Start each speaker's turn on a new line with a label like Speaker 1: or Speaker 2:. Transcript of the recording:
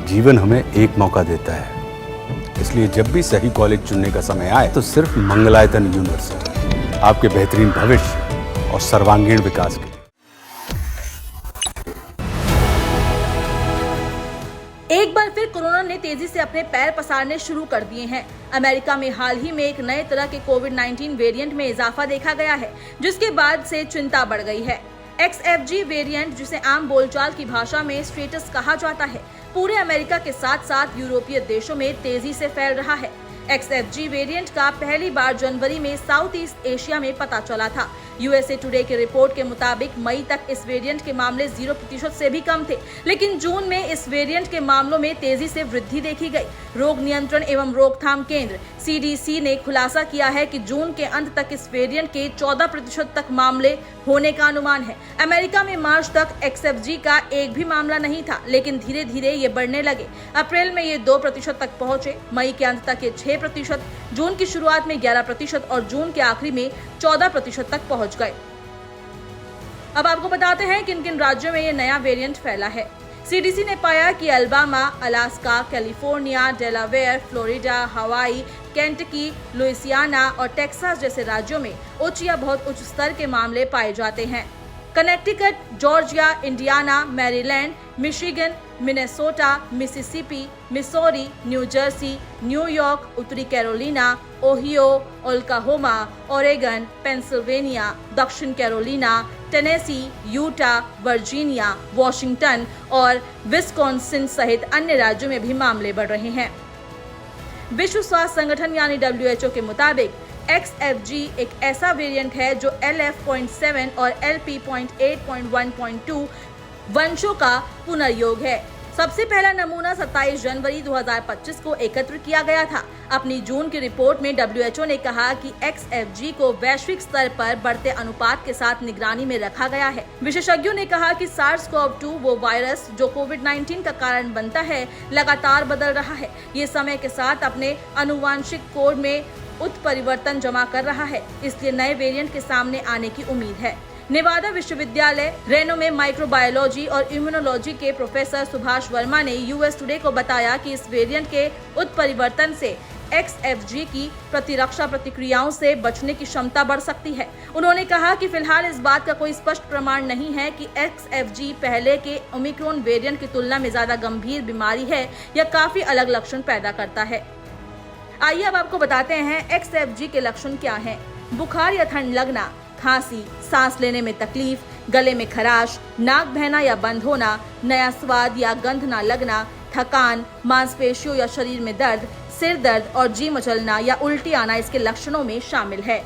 Speaker 1: जीवन हमें एक मौका देता है, इसलिए जब भी सही कॉलेज चुनने का समय आए तो सिर्फ मंगलायतन यूनिवर्सिटी आपके बेहतरीन भविष्य और सर्वांगीण विकास के लिए।
Speaker 2: एक बार फिर कोरोना ने तेजी से अपने पैर पसारने शुरू कर दिए हैं। अमेरिका में हाल ही में एक नए तरह के कोविड-19 वेरिएंट में इजाफा देखा गया है, जिसके बाद से चिंता बढ़ गई है। XFG वेरिएंट, जिसे आम बोलचाल की भाषा में स्ट्रेटस कहा जाता है, पूरे अमेरिका के साथ साथ यूरोपीय देशों में तेजी से फैल रहा है। XFG वेरिएंट का पहली बार जनवरी में साउथ ईस्ट एशिया में पता चला था। USA टुडे की रिपोर्ट के मुताबिक मई तक इस वेरिएंट के मामले 0% से भी कम थे, लेकिन जून में इस वेरिएंट के मामलों में तेजी से वृद्धि देखी गई। रोग नियंत्रण एवं रोकथाम केंद्र CDC ने खुलासा किया है कि जून के अंत तक इस वेरिएंट के 14% तक मामले होने का अनुमान है। अमेरिका में मार्च तक XFG का एक भी मामला नहीं था, लेकिन धीरे धीरे ये बढ़ने लगे। अप्रैल में ये 2% तक पहुंचे, मई के अंत तक ये 6%, जून की शुरुआत में 11% और जून के आखिरी में 14% तक पहुंच गए। अब आपको बताते हैं किन किन राज्यों में ये नया वेरिएंट फैला है। CDC ने पाया कि Alabama, Alaska, California, Delaware, Florida, हवाई, केंटकी, लुइसियाना और टेक्सास जैसे राज्यों में उच्च या बहुत उच्च स्तर के मामले पाए जाते हैं। Connecticut, Georgia, Indiana, Maryland, Michigan, Minnesota, Mississippi, Missouri, New Jersey, New York, उत्तरी Carolina, Ohio, Oklahoma, Oregon, Pennsylvania, दक्षिण Carolina, Tennessee, Utah, Virginia, Washington और विस्कॉन्सिन सहित अन्य राज्यों में भी मामले बढ़ रहे हैं। विश्व स्वास्थ्य संगठन यानी WHO के मुताबिक XFG एक ऐसा वेरिएंट है जो LF.7 और LP.8.1.2 वंशों का पुनर्योग है। सबसे पहला नमूना 27 जनवरी 2025 को एकत्र किया गया था। अपनी जून की रिपोर्ट में WHO ने कहा कि XFG को वैश्विक स्तर पर बढ़ते अनुपात के साथ निगरानी में रखा गया है। विशेषज्ञों ने कहा कि SARS-CoV-2 वो वायरस जो कोविड-19 का कारण बनता है, लगातार बदल रहा है। ये समय के साथ अपने आनुवांशिक कोड में उत्परिवर्तन जमा कर रहा है, इसलिए नए वेरिएंट के सामने आने की उम्मीद है। नेवादा विश्वविद्यालय रेनो में माइक्रोबायोलॉजी और इम्यूनोलॉजी के प्रोफेसर सुभाष वर्मा ने US टुडे को बताया कि इस वेरिएंट के उत्परिवर्तन से XFG की प्रतिरक्षा प्रतिक्रियाओं से बचने की क्षमता बढ़ सकती है। उन्होंने कहा कि फिलहाल इस बात का कोई स्पष्ट प्रमाण नहीं है कि XFG पहले के ओमिक्रॉन वेरिएंट की तुलना में ज्यादा गंभीर बीमारी है या काफी अलग लक्षण पैदा करता है। आइए अब आपको बताते हैं XFG के लक्षण क्या हैं। बुखार या ठंड लगना, खांसी, सांस लेने में तकलीफ, गले में खराश, नाक बहना या बंद होना, नया स्वाद या गंध ना लगना, थकान, मांसपेशियों या शरीर में दर्द, सिर दर्द और जी मचलना या उल्टी आना इसके लक्षणों में शामिल है।